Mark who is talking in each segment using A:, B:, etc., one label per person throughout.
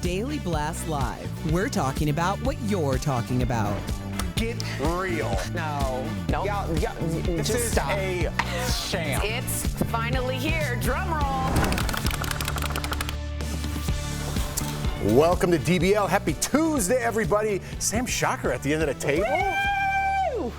A: Daily Blast Live. We're talking about what you're talking about.
B: Get real.
C: No.
B: This
C: Just
B: is
C: stop.
B: a sham.
C: It's finally here. Drum roll.
B: Welcome to DBL. Happy Tuesday, everybody. Sam Shocker at the end of the table.
C: Woo!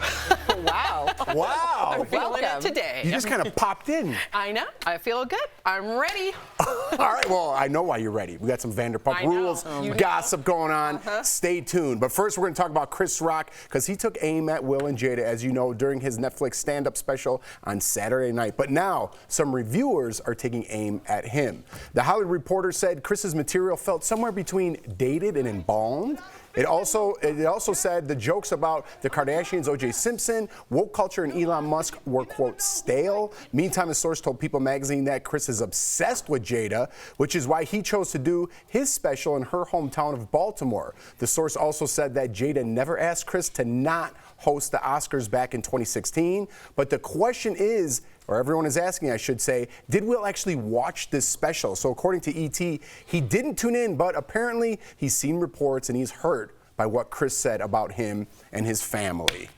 C: Wow.
B: Wow.
C: I'm feeling it today.
B: You just kind of popped in.
C: I know. I feel good. I'm ready.
B: All right, well, I know why you're ready. We got some Vanderpump
C: I know.
B: rules, gossip going on. Stay tuned. But first, we're going to talk about Chris Rock because he took aim at Will and Jada, as you know, during his Netflix stand-up special on Saturday night. But now, some reviewers are taking aim at him. The Hollywood Reporter said Chris's material felt somewhere between dated and embalmed. It also said the jokes about the Kardashians, O.J. Simpson, woke culture, and Elon Musk were, quote, stale. Meantime, a source told People magazine that Chris is obsessed with Jada, which is why he chose to do his special in her hometown of Baltimore. The source also said that Jada never asked Chris to not host the Oscars back in 2016. But the question is, or everyone is asking, I should say, did Will actually watch this special? So according to ET, he didn't tune in, but apparently he's seen reports and he's hurt by what Chris said about him and his family.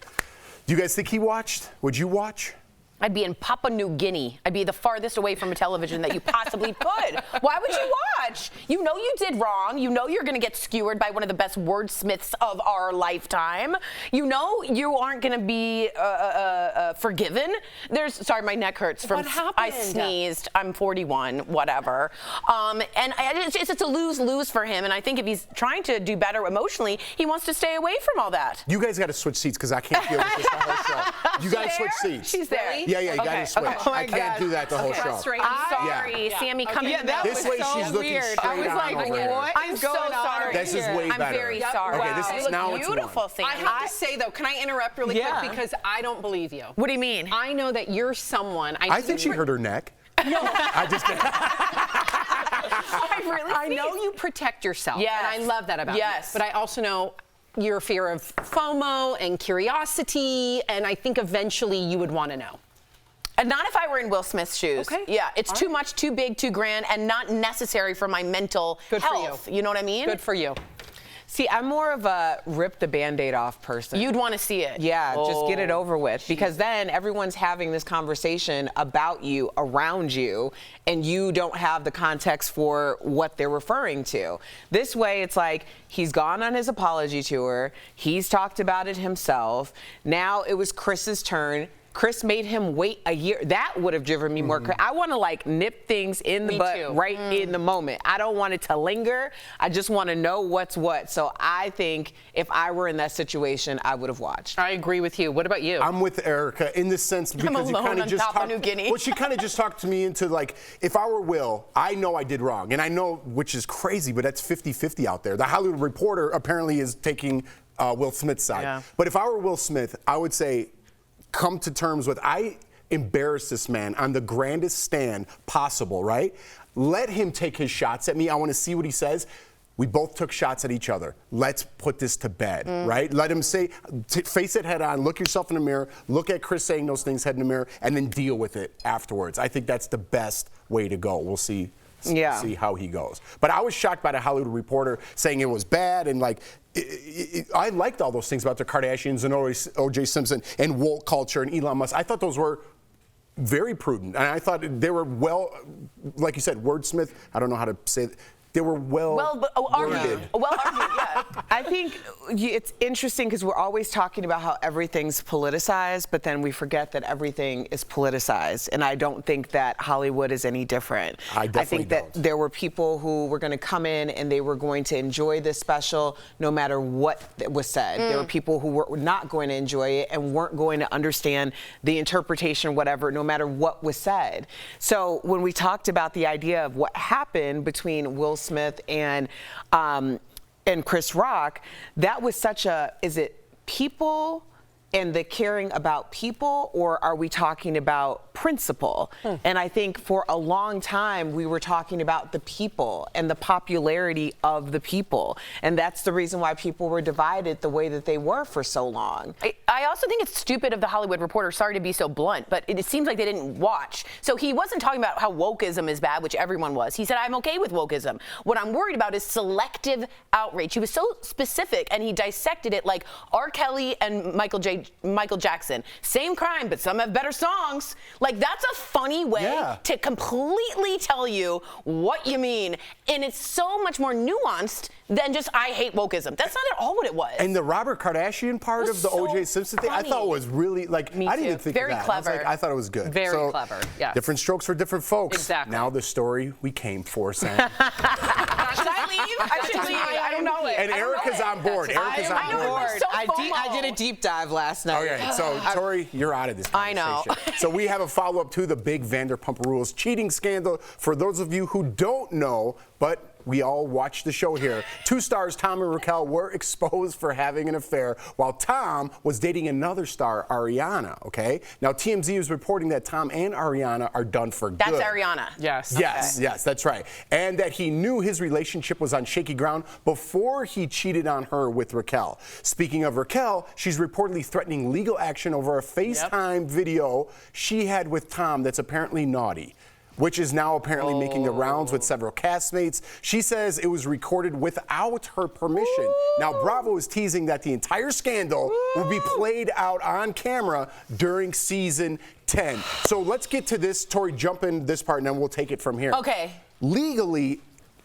B: Do you guys think he watched? Would you watch?
C: I'd be in Papua New Guinea. I'd be the farthest away from a television that you possibly could. Why would you watch? You know you did wrong. You know you're going to get skewered by one of the best wordsmiths of our lifetime. You know you aren't going to be forgiven. Sorry, my neck hurts.
D: What happened?
C: I sneezed. I'm 41, whatever. It's a lose-lose for him. And I think if he's trying to do better emotionally, he wants to stay away from all that.
B: You guys got to switch seats because I can't deal with this the whole show. You got to switch seats.
C: She's there.
B: Yeah, you got to switch.
D: Oh my
B: I can't
D: God.
B: do that the whole show.
C: I'm sorry, Sammy. Come in.
B: This way she's looking
D: weird.
B: straight
D: I was
B: on
D: like,
B: over here.
D: what
C: I'm
D: is
C: so
D: going on?
C: sorry.
B: This is way better.
C: I'm very sorry.
B: Okay, this
C: You
B: is
C: look
B: now it's
C: beautiful,
B: one.
C: Sammy.
D: I have to say, though, can I interrupt really quick? Because I don't believe you.
C: What do you mean?
D: I know that you're someone.
B: I think she hurt her neck.
D: No.
B: I just kidding.
D: I know you protect yourself.
C: Yes.
D: And I love that about
C: Yes.
D: you. But I also know your fear of FOMO and curiosity, and I think eventually you would want to know.
C: And not if I were in Will Smith's shoes.
D: Okay.
C: Yeah, it's
D: All
C: too
D: right.
C: much, too big, too grand, and not necessary for my mental
D: Good for
C: health.
D: you.
C: You know what I mean?
D: Good for you.
E: See, I'm more of a rip the Band-Aid off person.
C: You'd want to see it.
E: Yeah, just get it over with. Because then everyone's having this conversation about you, around you, and you don't have the context for what they're referring to. This way, it's like he's gone on his apology tour. He's talked about it himself. Now it was Chris's turn. Chris made him wait a year. That would have driven me more crazy. I want to like nip things in the butt right in the moment. I don't want it to linger. I just want to know what's what. So I think if I were in that situation, I would have watched.
D: I agree with you. What about you?
B: I'm with Erica in the sense because you
C: alone
B: kind of
C: on
B: just
C: Papua
B: talked.
C: New Guinea.
B: Well, she kind of just talked to me into like, if I were Will, I know I did wrong, and I know, which is crazy, but that's 50-50 out there. The Hollywood Reporter apparently is taking Will Smith's side.
C: Yeah.
B: But if I were Will Smith, I would say, come to terms with, I embarrassed this man on the grandest stand possible, right? Let him take his shots at me. I want to see what he says. We both took shots at each other. Let's put this to bed, right? Let him say, face it head on, look yourself in the mirror, look at Chris saying those things head in the mirror, and then deal with it afterwards. I think that's the best way to go. We'll see. See how he goes. But I was shocked by the Hollywood Reporter saying it was bad, and like, I liked all those things about the Kardashians and O.J. Simpson and woke culture and Elon Musk. I thought those were very prudent, and I thought they were well, like you said, wordsmith. I don't know how to say it. They were well
C: argued. Well argued, yeah.
E: I think it's interesting because we're always talking about how everything's politicized, but then we forget that everything is politicized. And I don't think that Hollywood is any different.
B: I
E: think that there were people who were going to come in and they were going to enjoy this special no matter what was said. There were people who were not going to enjoy it and weren't going to understand the interpretation, whatever, no matter what was said. So when we talked about the idea of what happened between Will Smith and Chris Rock, that was such a, is it people and the caring about people, or are we talking about principle? And I think for a long time we were talking about the people and the popularity of the people, and that's the reason why people were divided the way that they were for so long.
C: I also think it's stupid of the Hollywood Reporter, sorry to be so blunt, but it seems like they didn't watch. So he wasn't talking about how wokeism is bad, which everyone was. He said, I'm okay with wokeism. What I'm worried about is selective outrage. He was so specific, and he dissected it like R. Kelly and Michael Jackson. Same crime, but some have better songs. Like, that's a funny way to completely tell you what you mean. And it's so much more nuanced than just, I hate wokeism. That's not at all what it was.
B: And the Robert Kardashian part of the O.J. Simpson thing, I thought was really, like, I didn't even think
C: Very
B: of that.
C: clever.
B: I thought it was good.
D: Very clever, yes.
B: Different strokes for different folks.
D: Exactly.
B: Now the story we came for, Sam.
C: Should I leave? I should leave. I don't know it.
B: And Erica's on board. Erica's on board.
C: So
E: I did a deep dive last night.
B: Okay, so Tori, you're out of this
C: I
B: conversation.
C: know.
B: So we have a follow-up to the big Vanderpump Rules cheating scandal. For those of you who don't know, but we all watched the show here. Two stars, Tom and Raquel, were exposed for having an affair while Tom was dating another star, Ariana, okay? Now, TMZ is reporting that Tom and Ariana are done for good.
C: That's Ariana.
D: Yes.
B: Yes, that's right. And that he knew his relationship was on shaky ground before he cheated on her with Raquel. Speaking of Raquel, she's reportedly threatening legal action over a FaceTime video she had with Tom that's apparently naughty, which is now apparently making the rounds with several castmates. She says it was recorded without her permission. Now, Bravo is teasing that the entire scandal will be played out on camera during season 10. So let's get to this. Tori, jump in this part, and then we'll take it from here.
C: Okay.
B: Legally,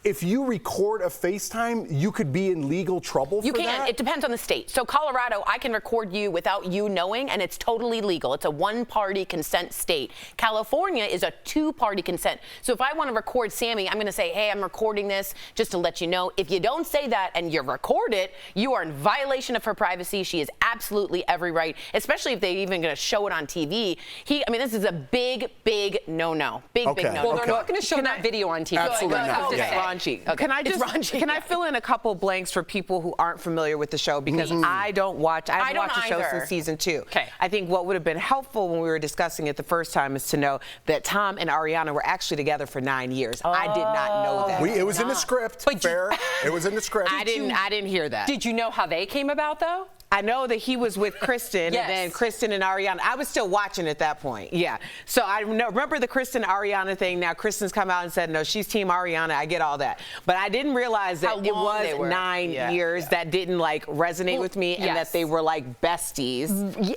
B: if you record a FaceTime, you could be in legal trouble for
C: You can.
B: that?
C: It depends on the state. So Colorado, I can record you without you knowing, and it's totally legal. It's a one-party consent state. California is a two-party consent. So if I want to record Sammy, I'm going to say, hey, I'm recording this just to let you know. If you don't say that and you record it, you are in violation of her privacy. She has absolutely every right, especially if they're even going to show it on TV. This is a big, big no-no. Big no-no.
D: Well, they're not going to show that video on TV.
B: Absolutely
C: Good,
B: not.
C: good.
B: Yeah.
E: Raunchy.
C: Okay.
E: Can I
C: It's
E: just
C: raunchy,
E: can I
C: yeah.
E: fill in a couple blanks for people who aren't familiar with the show, because I don't watch. I haven't
C: don't
E: watched the show
C: either.
E: since season 2.
D: Okay.
E: I think what would have been helpful when we were discussing it the first time is to know that Tom and Ariana were actually together for 9 years. I did not know that.
B: It was in the script. Fair. It was in the script.
E: I didn't hear that.
D: Did you know how they came about, though?
E: I know that he was with Kristen,
D: Yes.
E: and then Kristen and Ariana. I was still watching at that point. Yeah. So I remember the Kristen Ariana thing. Now Kristen's come out and said, no, she's Team Ariana. I get all that. But I didn't realize
C: How
E: that it
C: long they
E: was
C: were.
E: 9 years. That didn't like resonate with me, and
D: yes.
E: that they were like besties.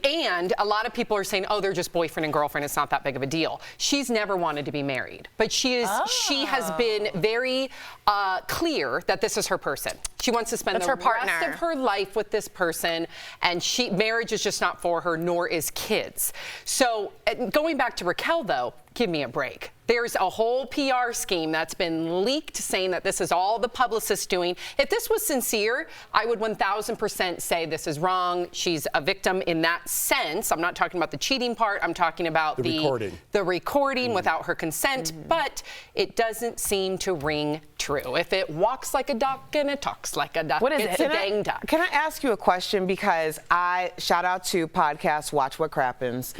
D: And a lot of people are saying, oh, they're just boyfriend and girlfriend. It's not that big of a deal. She's never wanted to be married, but she has been very clear that this is her person. She wants to spend
C: That's
D: the
C: her partner.
D: rest of her life with this person, and marriage is just not for her, nor is kids. So going back to Raquel, though, give me a break. There's a whole PR scheme that's been leaked saying that this is all the publicist doing. If this was sincere, I would 1000% say this is wrong. She's a victim in that sense. I'm not talking about the cheating part. I'm talking about
B: The recording.
D: The recording without her consent. But it doesn't seem to ring true. If it walks like a duck and it talks like a duck,
C: What is
D: it's
C: it?
D: a dang duck.
E: Can I ask you a question? Because shout out to podcast Watch What Crappens.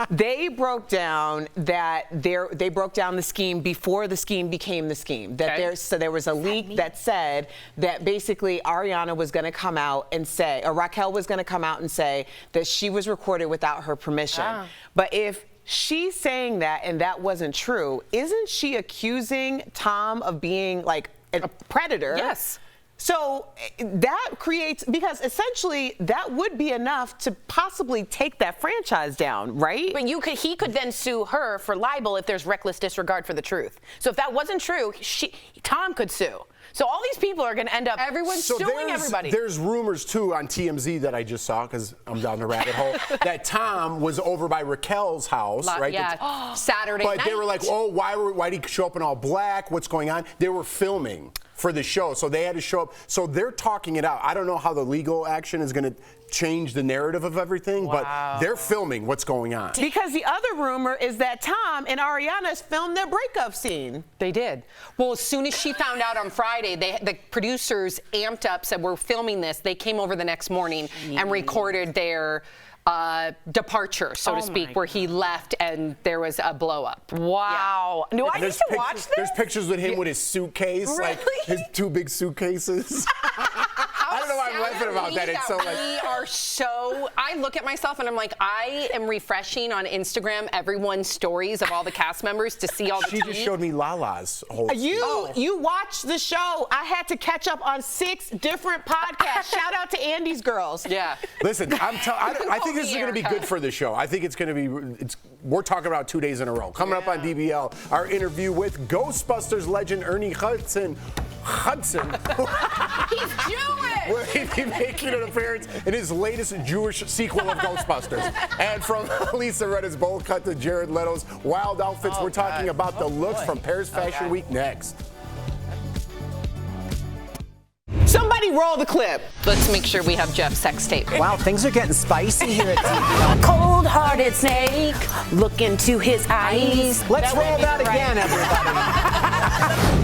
E: They broke down that they broke down the scheme before the scheme became the scheme. That there was a leak that said that basically Ariana was going to come out and say, or Raquel was going to come out and say that she was recorded without her permission. But if she's saying that and that wasn't true, isn't she accusing Tom of being like a predator?
D: Yes.
E: So that creates, because essentially that would be enough to possibly take that franchise down, right?
C: But he could then sue her for libel if there's reckless disregard for the truth. So if that wasn't true, Tom could sue. So all these people are going to end up suing everybody.
B: There's rumors, too, on TMZ that I just saw, because I'm down the rabbit hole, that Tom was over by Raquel's house, right?
D: Yeah, Saturday
B: but
D: night.
B: they were like, oh, why did he show up in all black? What's going on? They were filming for the show, so they had to show up. So they're talking it out. I don't know how the legal action is going to change the narrative of everything, but they're filming what's going on.
E: Because the other rumor is that Tom and Ariana filmed their breakup scene.
D: They did. Well, as soon as she found out on Friday, the producers amped up, said, we're filming this. They came over the next morning and recorded their departure, so to speak, where he left and there was a blow up.
C: Wow.
B: Yeah.
C: Do I need to watch this?
B: There's pictures with him with his suitcase, like his two big suitcases. I don't know why I'm I'm laughing about that. It's so like.
D: We are so. I look at myself and I'm like, I am refreshing on Instagram everyone's stories of all the cast members to see all the.
B: She just showed me Lala's whole.
E: You watched the show. I had to catch up on 6 different podcasts. Shout out to Andy's girls.
D: Yeah.
B: Listen, I think this is going to be good for the show. I think it's going to be. We're talking about 2 days in a row. Coming up on DBL, our interview with Ghostbusters legend Ernie Hudson.
C: He's Jewish.
B: Will he be making an appearance in his latest Jewish sequel of Ghostbusters? And from Lisa Rinna's bowl cut to Jared Leto's wild outfits, we're talking about the looks from Paris Fashion Week next.
E: Somebody roll the clip.
D: Let's make sure we have Jeff's sex tape.
A: Wow, things are getting spicy here at DBL.
C: Cold-hearted snake, look into his eyes.
E: Let's roll that again, everybody.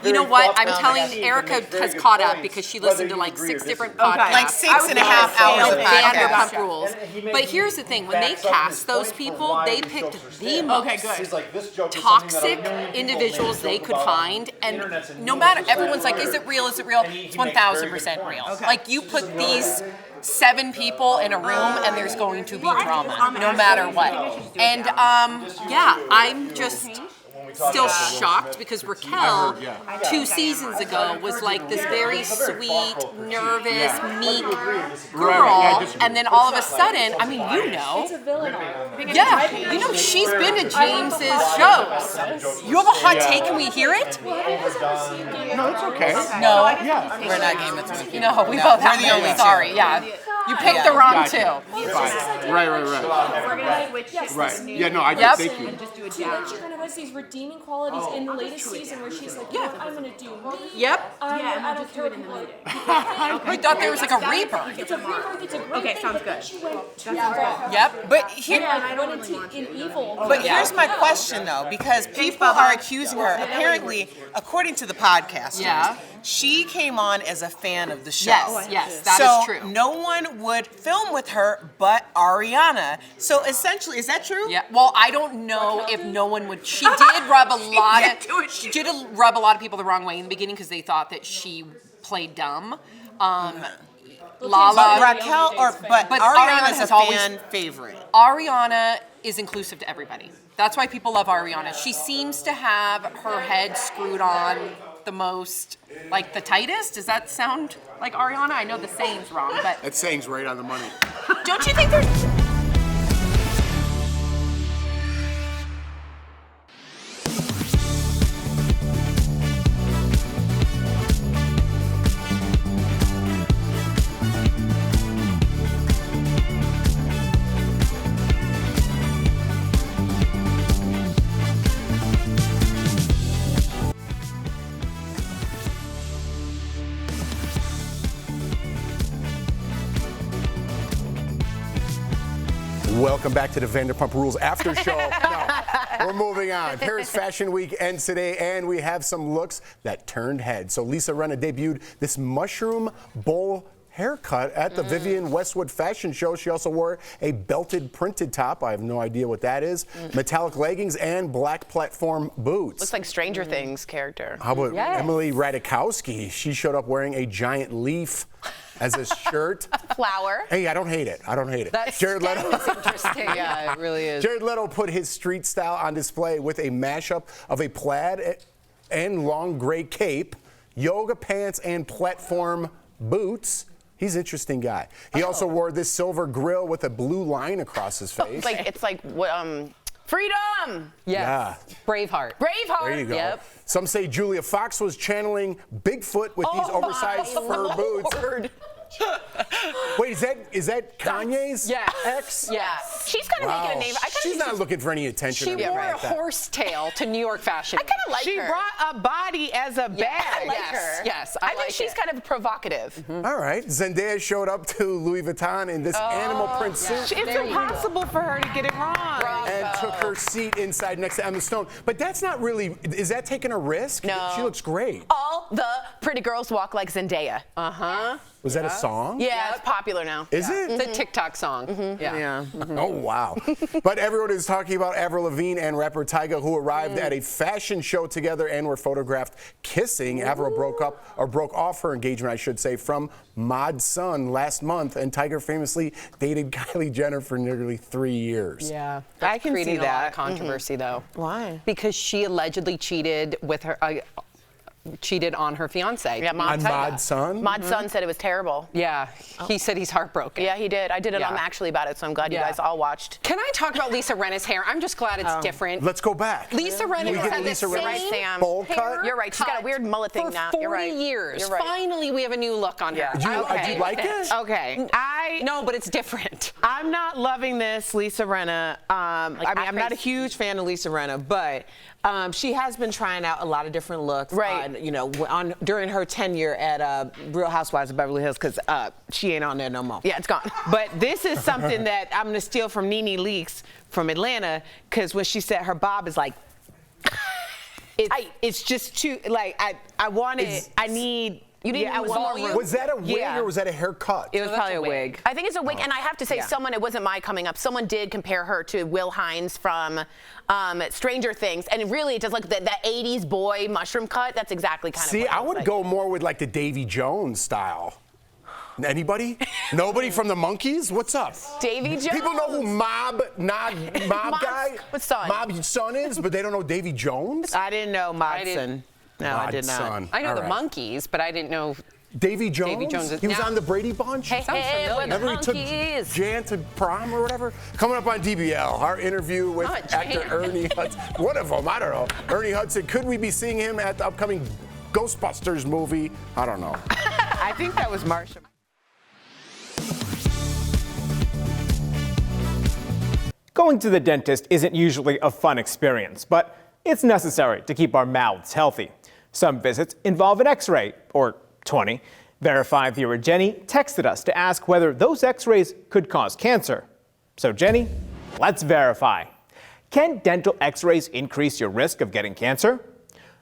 F: You know what? I'm telling Erica has caught up because she listened to like 6 different podcasts.
G: Like 6.5 hours of
F: Vanderpump
G: podcast.
F: Rules. But here's the thing: when they cast those people, they picked the most toxic individuals they could find, and no matter, everyone's like, "Is it real? Is it real?" It's 1,000% real. Like you put these 7 people in a room, and there's going to be drama, no matter what. And yeah, I'm just still shocked because Raquel 2 seasons ago was like this very sweet, nervous, meek girl, and then all of a sudden, I mean, you know, yeah, you know, she's been to James's shows. You have a hot take? Can we hear it?
B: No, it's okay.
F: No,
G: We're not Game of Thrones people.
F: no, we both have
G: the only
F: to. Sorry, yeah. You picked the wrong 2.
B: Right. Right. Yeah, no, I
F: Yep.
B: thank you.
H: She kind of has these redeeming qualities in the latest season where she's like, yeah, I'm gonna do me.
F: Yep.
H: I don't care who
F: We thought there was like a rebirth.
H: It's a rebirth. It's a great thing.
G: sounds good.
H: She went too far.
F: Yep.
G: But here,
H: Yeah, and I went into in evil.
G: but here's my question though, because people are accusing her. Apparently, according to the podcasters,
F: Yeah.
G: she came on as a fan of the show.
F: Yes, that
G: so
F: is true.
G: no one would film with her but Ariana. So essentially, is that true?
F: Yeah. Well, I don't know if no one would. She did rub a lot of. She did rub a lot of people the wrong way in the beginning because they thought that she played dumb. Lala.
G: But Raquel, but Ariana's
F: has
G: a
F: always-
G: fan favorite.
F: Ariana is inclusive to everybody. That's why people love Ariana. She seems to have her head screwed on the most, like the tightest. Does that sound like Ariana? I know the saying's wrong, but
B: That saying's right on the money.
F: don't you think there's...
B: Welcome back to the Vanderpump Rules after show. No, we're moving on. Paris Fashion Week ends today, and we have some looks that turned heads. So Lisa Rinna debuted this mushroom bowl haircut at the Vivienne Westwood fashion show. She also wore a belted printed top. I have no idea what that is. Metallic leggings and black platform boots.
C: Looks like Stranger Things character.
B: How about Emily Ratajkowski? She showed up wearing a giant leaf as a shirt.
C: Flower.
B: Hey, I don't hate it. I don't hate it.
F: That's
B: Jared Leto.
F: interesting.
D: Yeah, it really is.
B: Jared Leto put his street style on display with a mashup of a plaid and long gray cape, yoga pants, and platform boots. He's an interesting guy. He also wore this silver grill with a blue line across his face.
C: It's like freedom.
B: Yeah.
D: Braveheart.
C: Braveheart.
B: There you go.
C: Yep.
B: Some say Julia Fox was channeling Bigfoot with these oversized fur boots. Wait, is that Kanye's
D: Yes.
B: ex?
C: Yeah. She's kind of making a name.
B: She's not looking for any attention.
D: She
B: or anything
D: wore a
B: like that.
D: horsetail to New York Fashion.
C: I kind of like
E: She
C: her.
E: brought a body as a bag.
C: I like
D: Yes,
C: her.
D: yes,
C: I
D: I
C: think
D: like
C: she's
D: it.
C: kind of provocative.
B: All right. Zendaya showed up to Louis Vuitton in this animal print suit
E: It's impossible for her to get it wrong.
B: and took her seat inside next to Emma Stone. But that's not really, is that taking a risk?
C: No.
B: She looks great.
C: All the Pretty Girls Walk Like Zendaya.
B: Was that a song?
C: Yeah, it's popular now.
B: Is it?
D: It's a TikTok song. Yeah.
B: Oh, wow. But everyone is talking about Avril Lavigne and rapper Tyga, who arrived at a fashion show together and were photographed kissing. Avril broke off her engagement, I should say, from Mod's son last month, and Tyga famously dated Kylie Jenner for nearly 3 years.
D: Yeah.
E: I can see
D: creating a lot
E: that.
D: of controversy, though.
E: Why?
D: Because she allegedly cheated with her. Cheated on her fiance.
C: Yeah,
B: On Mod's son?
C: Mod's son said it was terrible.
D: Yeah, he said he's heartbroken.
C: Yeah, he did. I did it on Actually about it, so I'm glad you guys all watched.
D: Can I talk about Lisa Rinna's hair? I'm just glad it's different.
B: Let's go back.
D: Lisa Rinna
B: We
D: had
B: get
D: the
B: Lisa
D: same
B: Rinna's
C: Sam.
B: bowl cut?
C: You're right. She's got a weird mullet thing
D: for
C: now.
D: 40
C: You're right.
D: years.
C: You're right.
D: Finally, we have a new look on her.
B: Do you like it?
E: Okay.
D: No, but it's different.
E: I'm not loving this, Lisa Rinna. I mean, I'm not a huge fan of Lisa Rinna, but she has been trying out a lot of different looks.
C: Right.
E: You know, during her tenure at Real Housewives of Beverly Hills, because she ain't on there no more.
C: Yeah, it's gone.
E: But this is something that I'm gonna steal from Nene Leakes from Atlanta, because when she said her bob is like, it's just too like I want it. I need.
C: You need
E: I want
C: volume.
B: Was that a wig or was that a haircut?
E: It was probably a wig.
C: I think it's a wig, and I have to say, someone, it wasn't my coming up, someone did compare her to Will Hines from Stranger Things, and really it does look that 80s boy mushroom cut. That's exactly kind of
B: See,
C: what
B: I would go more with like the Davy Jones style. Anybody? Nobody from the Monkees? What's up?
C: Davy Jones.
B: People know who Mob guy?
C: What's son?
B: Mob's son is, but they don't know Davy Jones?
E: I didn't know Modson. No, I did not.
B: Son.
D: I know
B: All
D: the
B: right.
D: Monkees, but I didn't know.
B: Davy Jones?
D: Davy Jones is-
B: He was
D: now-
B: on the Brady Bunch?
C: Hey,
D: Sounds
C: hey,
D: familiar.
C: we're the
B: Remember he took
C: Monkees.
B: Jan to prom or whatever? Coming up on DBL, our interview with
D: Not
B: actor
D: Jan.
B: Ernie Hudson. One of them, I don't know. Ernie Hudson, could we be seeing him at the upcoming Ghostbusters movie? I don't know.
E: I think that was Marsha.
I: Going to the dentist isn't usually a fun experience, but it's necessary to keep our mouths healthy. Some visits involve an x-ray, or 20. Verify viewer Jenny texted us to ask whether those x-rays could cause cancer. So Jenny, let's verify. Can dental x-rays increase your risk of getting cancer?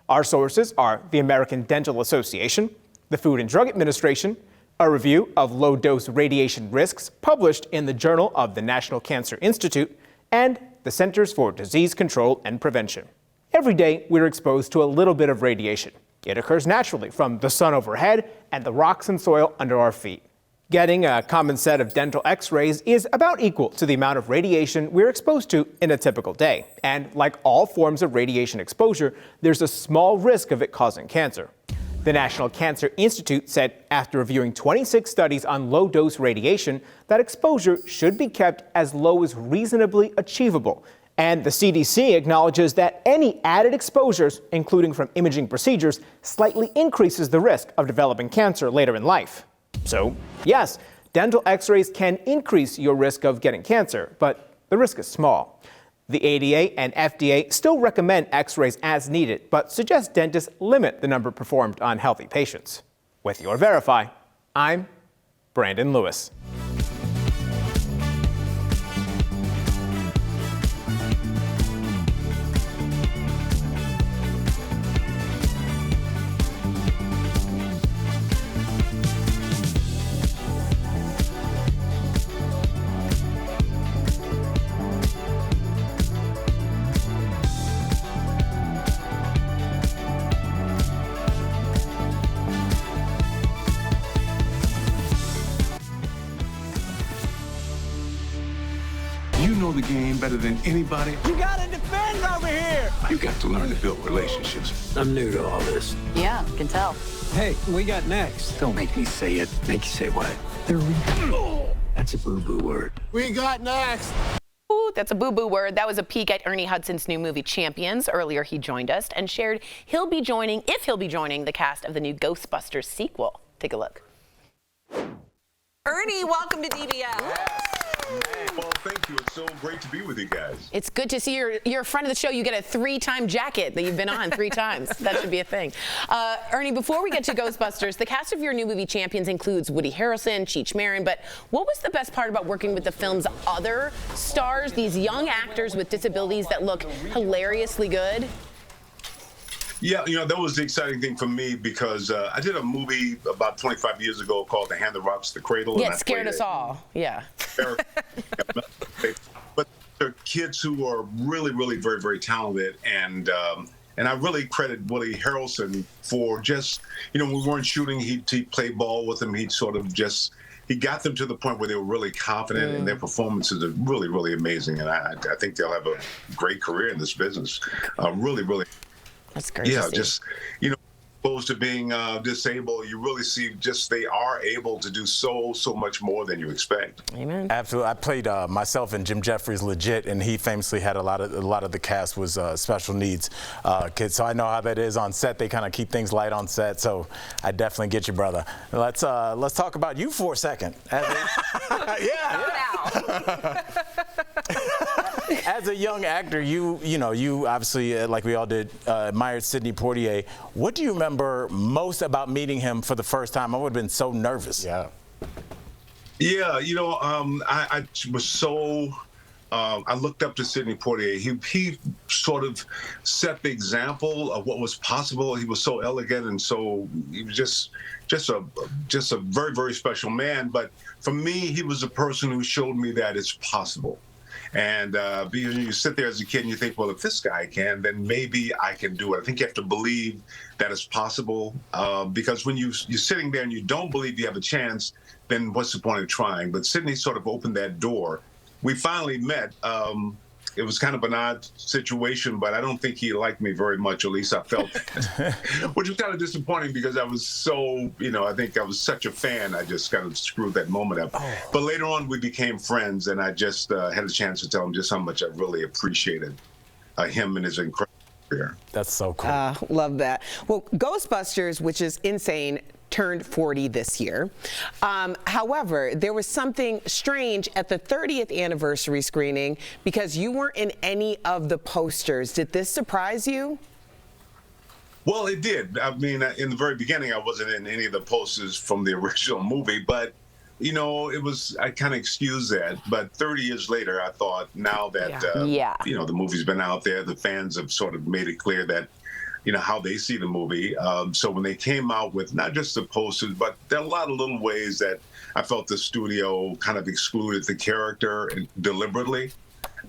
I: Our sources are the American Dental Association, the Food and Drug Administration, a review of low-dose radiation risks published in the Journal of the National Cancer Institute, and the Centers for Disease Control and Prevention. Every day, we're exposed to a little bit of radiation. It occurs naturally from the sun overhead and the rocks and soil under our feet. Getting a common set of dental x-rays is about equal to the amount of radiation we're exposed to in a typical day. And like all forms of radiation exposure, there's a small risk of it causing cancer. The National Cancer Institute said after reviewing 26 studies on low-dose radiation that exposure should be kept as low as reasonably achievable. And the CDC acknowledges that any added exposures, including from imaging procedures, slightly increases the risk of developing cancer later in life. So, yes, dental x-rays can increase your risk of getting cancer, but the risk is small. The ADA and FDA still recommend x-rays as needed, but suggest dentists limit the number performed on healthy patients. With your Verify, I'm Brandon Lewis.
J: You know the game better than anybody.
K: You gotta defend over here!
J: You got to learn to build relationships.
K: I'm new to all this.
C: Yeah, can tell.
K: Hey, we got next.
J: Don't make me say it. Make you say what?
K: That's a boo-boo word.
B: We got next.
C: Ooh, that's a boo-boo word. That was a peek at Ernie Hudson's new movie, Champions. Earlier, he joined us and shared if he'll be joining the cast of the new Ghostbusters sequel. Take a look.
F: Ernie, welcome to DBL.
L: Well, thank you. It's so great to be with you guys.
C: It's good to see you're a friend of the show. You get a 3-time jacket that you've been on 3 times. That should be a thing. Ernie, before we get to Ghostbusters, the cast of your new movie Champions includes Woody Harrelson, Cheech Marin, but what was the best part about working with the film's other stars, these young actors with disabilities that look hilariously good?
L: Yeah, that was the exciting thing for me because I did a movie about 25 years ago called The Hand That Rocks the Cradle.
C: Yeah, it scared us all. Yeah.
L: But they're kids who are really, really very, very talented. And I really credit Willie Harrelson for just, when we weren't shooting, he'd play ball with them. He'd sort of just, he got them to the point where they were really confident and their performances are really, really amazing. And I think they'll have a great career in this business. Really, really.
C: That's great.
L: Yeah, just, opposed to being disabled, you really see just they are able to do so much more than you expect.
C: Amen.
M: Absolutely. I played myself in Jim Jeffries' Legit, and he famously had a lot of the cast was special needs kids. So I know how that is on set. They kind of keep things light on set. So I definitely get you, brother. Let's talk about you for a second. As a young actor, you obviously, like we all did, admired Sidney Poitier. What do you remember most about meeting him for the first time? I would have been so nervous.
L: Yeah. Yeah, I was so. I looked up to Sidney Poitier. He sort of set the example of what was possible. He was so elegant and he was just a very, very special man. But for me, he was the person who showed me that it's possible. And because you sit there as a kid and you think, well, if this guy can, then maybe I can do it. I think you have to believe that it's possible because when you're sitting there and you don't believe you have a chance, then what's the point of trying? But Sidney sort of opened that door. We finally met. It was kind of an odd situation, but I don't think he liked me very much. At least I felt, which was kind of disappointing because I was so, I think I was such a fan. I just kind of screwed that moment up. Oh. But later on, we became friends, and I just had a chance to tell him just how much I really appreciated him and his incredible career.
M: That's so cool.
E: Love that. Well, Ghostbusters, which is insane, turned 40 this year. However, there was something strange at the 30th anniversary screening because you weren't in any of the posters. Did this surprise you?
L: Well, it did. I mean, in the very beginning, I wasn't in any of the posters from the original movie, but I kind of excused that. But 30 years later, I thought now that, the movie's been out there, the fans have sort of made it clear that, how they see the movie. So when they came out with not just the posters, but there are a lot of little ways that I felt the studio kind of excluded the character deliberately.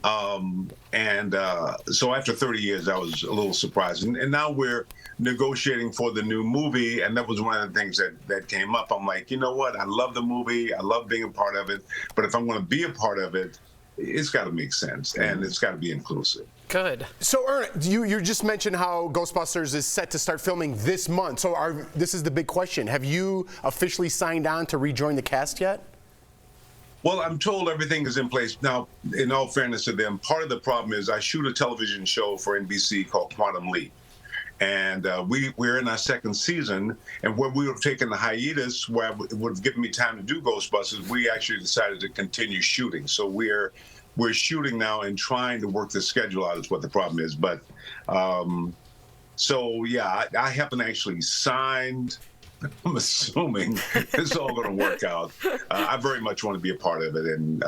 L: So after 30 years, I was a little surprised. And now we're negotiating for the new movie, and that was one of the things that came up. I'm like, you know what? I love the movie. I love being a part of it. But if I'm going to be a part of it, it's got to make sense, and it's got to be inclusive.
D: Good.
B: So, Ernest, you just mentioned how Ghostbusters is set to start filming this month. So this is the big question. Have you officially signed on to rejoin the cast yet?
L: Well, I'm told everything is in place. Now, in all fairness to them, part of the problem is I shoot a television show for NBC called Quantum Leap. And we're in our second season, and where we would have taken the hiatus, where it would have given me time to do Ghostbusters, we actually decided to continue shooting. So we're shooting now and trying to work the schedule out is what the problem is. But so yeah, I haven't actually signed. I'm assuming it's all going to work out. I very much want to be a part of it, and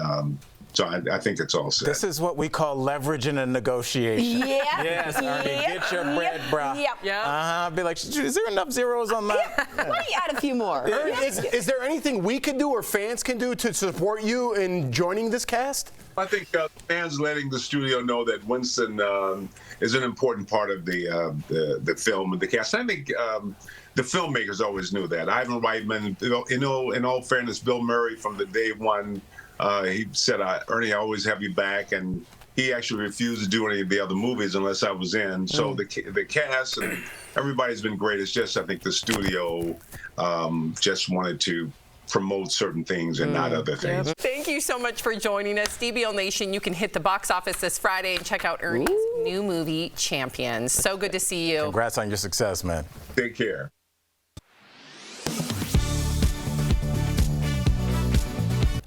L: so I think it's all set.
M: This is what we call leverage in a negotiation.
C: Yeah.
M: Yes, Ernie, get your bread, brah.
C: Yep.
M: I'll be like, is there enough zeros on that?
C: Why don't you add a few more?
B: Is there anything we can do or fans can do to support you in joining this cast?
L: I think fans letting the studio know that Winston is an important part of the film and the cast. I think the filmmakers always knew that. Ivan Reitman, in all fairness, Bill Murray from the day one, he said, Ernie, I always have you back. And he actually refused to do any of the other movies unless I was in. So the cast and everybody's been great. It's just, I think the studio just wanted to promote certain things and not other things.
D: Yep. Thank you so much for joining us. DBL Nation, you can hit the box office this Friday and check out Ernie's new movie, Champions. So good to see you.
M: Congrats on your success, man.
L: Take care.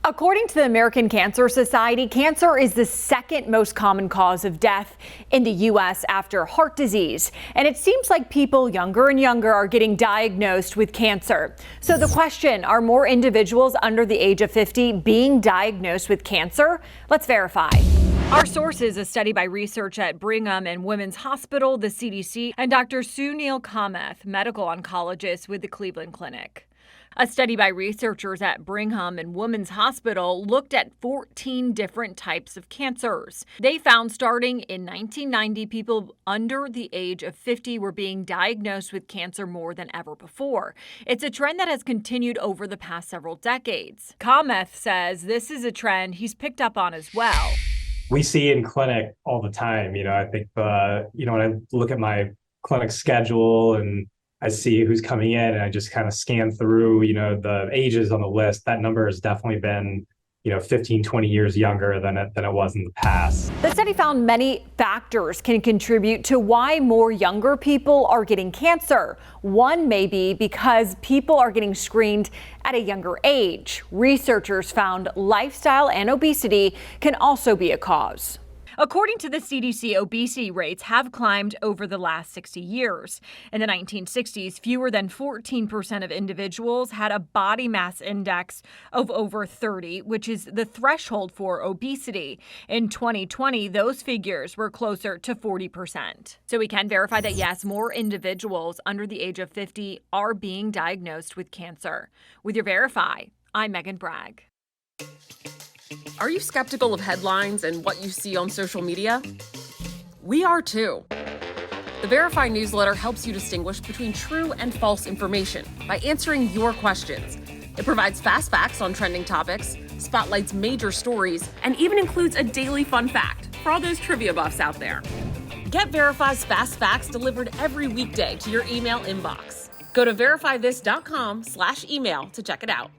N: According to the American Cancer Society, cancer is the second most common cause of death in the U.S. after heart disease. And it seems like people younger and younger are getting diagnosed with cancer. So the question, are more individuals under the age of 50 being diagnosed with cancer? Let's verify. Our source is a study by research at Brigham and Women's Hospital, the CDC, and Dr. Sunil Kamath, medical oncologist with the Cleveland Clinic. A study by researchers at Brigham and Women's Hospital looked at 14 different types of cancers. They found starting in 1990, people under the age of 50 were being diagnosed with cancer more than ever before. It's a trend that has continued over the past several decades. Kamath says this is a trend he's picked up on as well.
O: We see in clinic all the time. I think, when I look at my clinic schedule and I see who's coming in and I just kind of scan through, the ages on the list, that number has definitely been, 15, 20 years younger than it was in the past.
N: The study found many factors can contribute to why more younger people are getting cancer. One may be because people are getting screened at a younger age. Researchers found lifestyle and obesity can also be a cause. According to the CDC, obesity rates have climbed over the last 60 years. In the 1960s, fewer than 14% of individuals had a body mass index of over 30, which is the threshold for obesity. In 2020, those figures were closer to 40%. So we can verify that, yes, more individuals under the age of 50 are being diagnosed with cancer. With your Verify, I'm Megan Bragg.
P: Are you skeptical of headlines and what you see on social media? We are too. The Verify newsletter helps you distinguish between true and false information by answering your questions. It provides fast facts on trending topics, spotlights major stories, and even includes a daily fun fact for all those trivia buffs out there. Get Verify's fast facts delivered every weekday to your email inbox. Go to verifythis.com/email to check it out.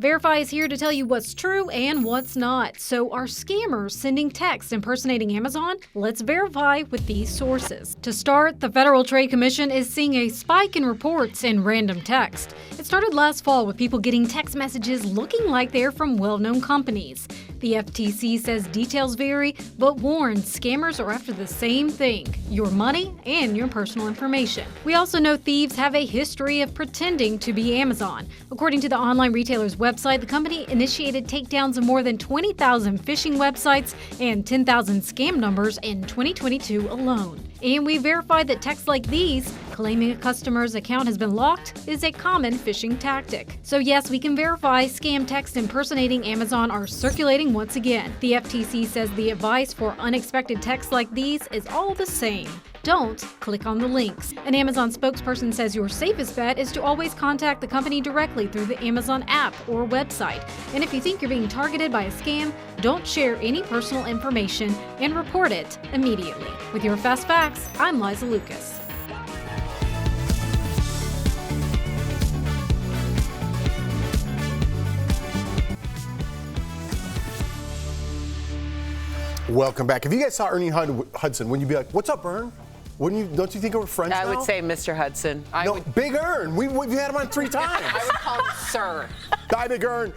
Q: Verify is here to tell you what's true and what's not. So are scammers sending texts impersonating Amazon? Let's verify with these sources. To start, the Federal Trade Commission is seeing a spike in reports in random text. It started last fall with people getting text messages looking like they're from well-known companies. The FTC says details vary, but warns scammers are after the same thing: your money and your personal information. We also know thieves have a history of pretending to be Amazon. According to the online retailer's website, the company initiated takedowns of more than 20,000 phishing websites and 10,000 scam numbers in 2022 alone. And we verified that texts like these, claiming a customer's account has been locked, is a common phishing tactic. So yes, we can verify scam texts impersonating Amazon are circulating once again. The FTC says the advice for unexpected texts like these is all the same. Don't click on the links. An Amazon spokesperson says your safest bet is to always contact the company directly through the Amazon app or website. And if you think you're being targeted by a scam, don't share any personal information and report it immediately. With your Fast Facts, I'm Liza Lucas.
B: Welcome back. If you guys saw Ernie Hudson, wouldn't you be like, "What's up, Ern"? Don't you think we're friends now?
E: I would say Mr. Hudson.
B: Big Ern. We've had him on 3 times.
D: I would call him Sir.
B: Die, Big Ern.